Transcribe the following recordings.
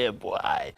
Yeah, boy.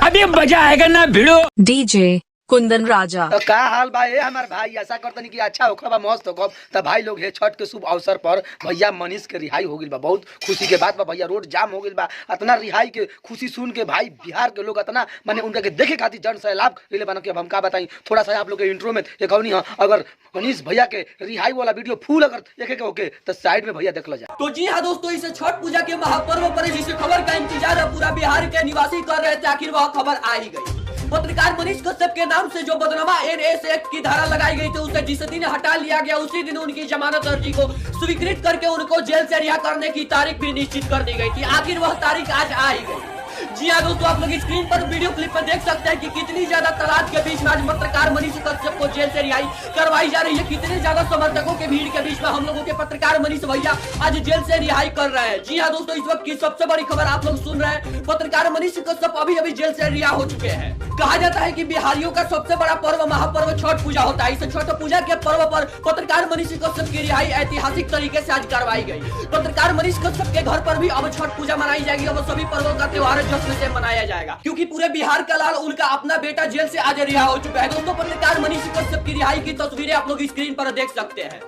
अभी मजा आएगा ना भिड़ो। डीजे कुंदन राजा। तो का हाल बा ए हमार भाई, ऐसा करतनी कि अच्छा होखा बा, मस्त होखा। तो भाई लोग हे छठ के शुभ अवसर पर भैया मनीष के रिहाई हो गइल बा, बहुत खुशी के बात बा भैया। रोड जाम हो गइल बा, इतना रिहाई के खुशी सुन के भाई बिहार के लोग इतना माने उनका के देखे खातिर जन सैलाब ले बना के। अब हम का बताई, थोड़ा सा आप लोग के इंट्रो में एक कहानी है। अगर मनीष भैया के रिहाई वाला वीडियो फुल अगर एक होके तो साइड में भैया देख लो जाए। तो जी हाँ दोस्तों, इस छठ पूजा के महापर्व पर जिस खबर का इंतजार पूरा बिहार के निवासी कर रहे थे, आखिर वह खबर आ ही गई। पत्रकार मनीष कश्यप के नाम से जो बदनामा एनएस एक्ट की धारा लगाई गई थी, उसे जिस दिन हटा लिया गया, उसी दिन उनकी जमानत अर्जी को स्वीकृत करके उनको जेल से रिहा करने की तारीख भी निश्चित कर दी गई थी। आखिर वह तारीख आज आ ही गई। जी हाँ दोस्तों, आप लोग स्क्रीन पर वीडियो क्लिप में देख सकते हैं कि कितनी ज्यादा तादाद के बीच में आज पत्रकार मनीष कश्यप को जेल से रिहाई करवाई जा रही है। कितने ज्यादा समर्थकों के भीड़ के बीच में हम लोगों के पत्रकार मनीष भैया आज जेल से रिहाई कर रहे हैं। जी हाँ दोस्तों, इस वक्त की सबसे बड़ी खबर आप लोग सुन रहे हैं, पत्रकार मनीष कश्यप अभी अभी जेल से रिहा हो चुके हैं। कहा जाता है कि बिहारियों का सबसे बड़ा पर्व महापर्व छठ पूजा होता है। इस छठ पूजा के पर्व पर पत्रकार मनीष कश्यप की रिहाई ऐतिहासिक तरीके से आज करवाई गई। पत्रकार मनीष कश्यप के घर पर भी अब छठ पूजा मनाई जाएगी। अब सभी पर्वों का त्योहार जश्न से मनाया जाएगा, क्योंकि पूरे बिहार का लाल उनका अपना बेटा जेल से आज रिहा हो चुका है। दोस्तों, पत्रकार मनीष कश्यप की रिहाई की तस्वीरें आप लोग स्क्रीन पर देख सकते हैं।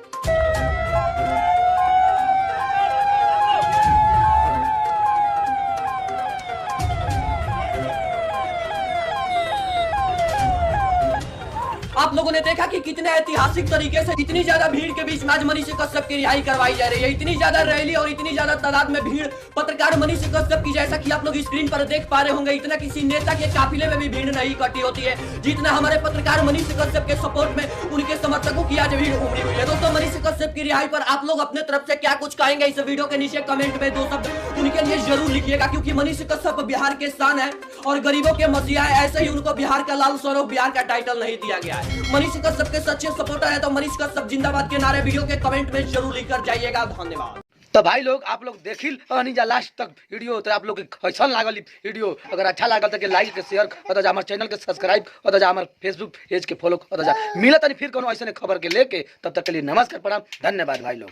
आप लोगों ने देखा कि कितने ऐतिहासिक तरीके से इतनी ज्यादा भीड़ के बीच में आज मनीष कश्यप की रिहाई करवाई जा रही है। इतनी ज्यादा रैली और इतनी ज्यादा तादाद में भीड़ पत्रकार मनीष कश्यप की, जैसा कि आप लोग स्क्रीन पर देख पा रहे होंगे, इतना किसी नेता के काफिले में भी भीड़ नहीं इकट्ठी होती है जितना हमारे पत्रकार मनीष कश्यप के सपोर्ट में उनके समर्थकों की आज भीड़ उमड़ी हुई है। दोस्तों, मनीष कश्यप की रिहाई पर आप लोग अपने तरफ से क्या कुछ कहेंगे, इस वीडियो के नीचे कमेंट में 2 शब्द उनके लिए जरूर लिखिएगा, क्योंकि मनीष कश्यप बिहार के शान है और गरीबों के मसीहा है। ऐसे ही उनको बिहार का लाल स्वरूप, बिहार का टाइटल नहीं दिया गया है। मनीष कश्यप के सच्चे सपोर्टर है तो मनीष कश्यप जिंदाबाद के नारे वीडियो के कमेंट में जरूर लिखकर जाइएगा। धन्यवाद। तो भाई लोग आप लोग देखिल जा लास्ट तक वीडियो। तो आप लोग कैसा लागल वीडियो, अगर अच्छा लागल तो लाइक के शेयर और हमारे चैनल के सब्सक्राइब और हमारे फेसबुक पेज के फॉलो और मिलत फिर कोनो ऐसे खबर के लेके। तब तक के लिए नमस्कार, प्रणाम, धन्यवाद भाई लोग।